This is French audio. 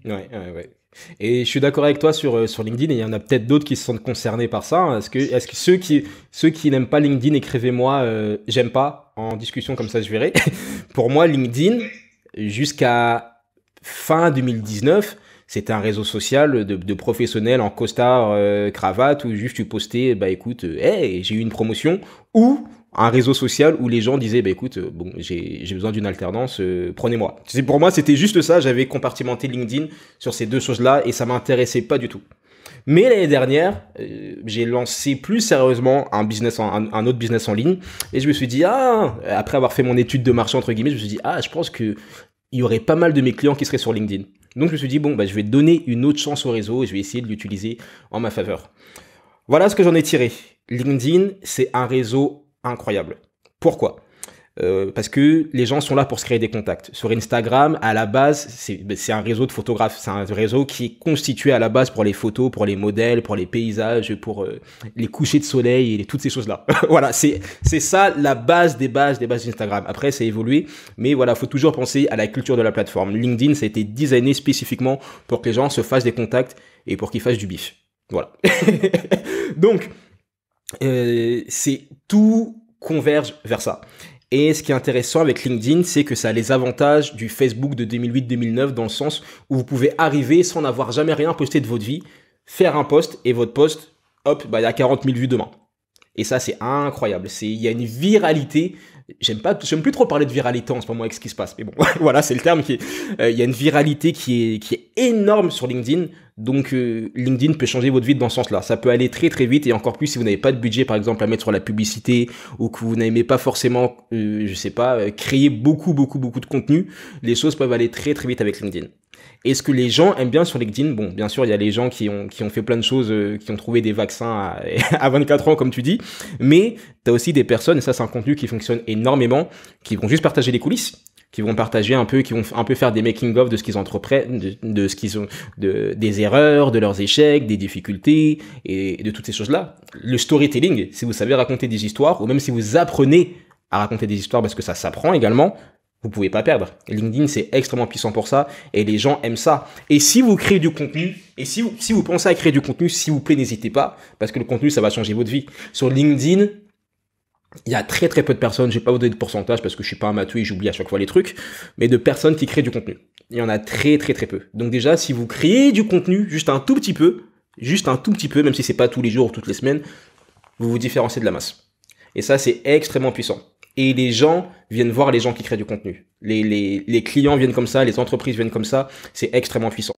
Ouais, ouais, ouais. Et je suis d'accord avec toi sur LinkedIn, et il y en a peut-être d'autres qui se sentent concernés par ça, hein. Est-ce que ceux qui n'aiment pas LinkedIn, écrivez-moi, j'aime pas, en discussion, comme ça je verrai. Pour moi, LinkedIn, jusqu'à fin 2019, c'était un réseau social de professionnels en costard, cravate, où juste tu postais, bah écoute, hey, j'ai eu une promotion, ou un réseau social où les gens disaient, bah écoute, bon, j'ai besoin d'une alternance, prenez-moi. Pour moi, c'était juste ça, j'avais compartimenté LinkedIn sur ces deux choses-là, et ça m'intéressait pas du tout. Mais l'année dernière, j'ai lancé plus sérieusement un autre business en ligne, et je me suis dit, ah, après avoir fait mon étude de marché, entre guillemets, je me suis dit, ah, je pense que il y aurait pas mal de mes clients qui seraient sur LinkedIn. Donc je me suis dit, bon, bah, je vais donner une autre chance au réseau, et je vais essayer de l'utiliser en ma faveur. Voilà ce que j'en ai tiré. LinkedIn, c'est un réseau incroyable. Pourquoi? Parce que les gens sont là pour se créer des contacts. Sur Instagram, à la base, c'est un réseau de photographes. C'est un réseau qui est constitué à la base pour les photos, pour les modèles, pour les paysages, pour les couchers de soleil et toutes ces choses-là. Voilà, c'est ça la base des bases d'Instagram. Après, c'est évolué, mais voilà, faut toujours penser à la culture de la plateforme. LinkedIn, ça a été designé spécifiquement pour que les gens se fassent des contacts et pour qu'ils fassent du bif. Voilà. Donc, c'est tout converge vers ça. Et ce qui est intéressant avec LinkedIn, c'est que ça a les avantages du Facebook de 2008-2009, dans le sens où vous pouvez arriver sans n'avoir jamais rien posté de votre vie, faire un post, et votre post, hop, bah, il y a 40 000 vues demain. Et ça, c'est incroyable. Il y a une viralité. J'aime plus trop parler de viralité en ce moment avec ce qui se passe. Mais bon, voilà, c'est le terme il y a une viralité qui est énorme sur LinkedIn. Donc, LinkedIn peut changer votre vie dans ce sens-là. Ça peut aller très très vite, et encore plus si vous n'avez pas de budget, par exemple, à mettre sur la publicité, ou que vous n'aimez pas forcément, je sais pas, créer beaucoup de contenu. Les choses peuvent aller très très vite avec LinkedIn. Et ce que les gens aiment bien sur LinkedIn, bon, bien sûr, il y a les gens qui ont fait plein de choses, qui ont trouvé des vaccins à 24 ans, comme tu dis, mais t'as aussi des personnes, et ça c'est un contenu qui fonctionne énormément, qui vont juste partager les coulisses, qui vont partager un peu, qui vont un peu faire des making-of de ce qu'ils entreprennent, de ce qu'ils ont, des erreurs, de leurs échecs, des difficultés, et de toutes ces choses-là. Le storytelling, si vous savez raconter des histoires, ou même si vous apprenez à raconter des histoires, parce que ça s'apprend également, vous pouvez pas perdre. LinkedIn, c'est extrêmement puissant pour ça, et les gens aiment ça. Et si vous créez du contenu, et si vous pensez à créer du contenu, s'il vous plaît, n'hésitez pas, parce que le contenu, ça va changer votre vie. Sur LinkedIn, il y a très très peu de personnes, je vais pas vous donner de pourcentage parce que je suis pas un matheux et j'oublie à chaque fois les trucs, mais de personnes qui créent du contenu. Il y en a très très très peu. Donc déjà, si vous créez du contenu, juste un tout petit peu, même si c'est pas tous les jours ou toutes les semaines, vous vous différenciez de la masse. Et ça, c'est extrêmement puissant. Et les gens viennent voir les gens qui créent du contenu. Les clients viennent comme ça, les entreprises viennent comme ça, c'est extrêmement puissant.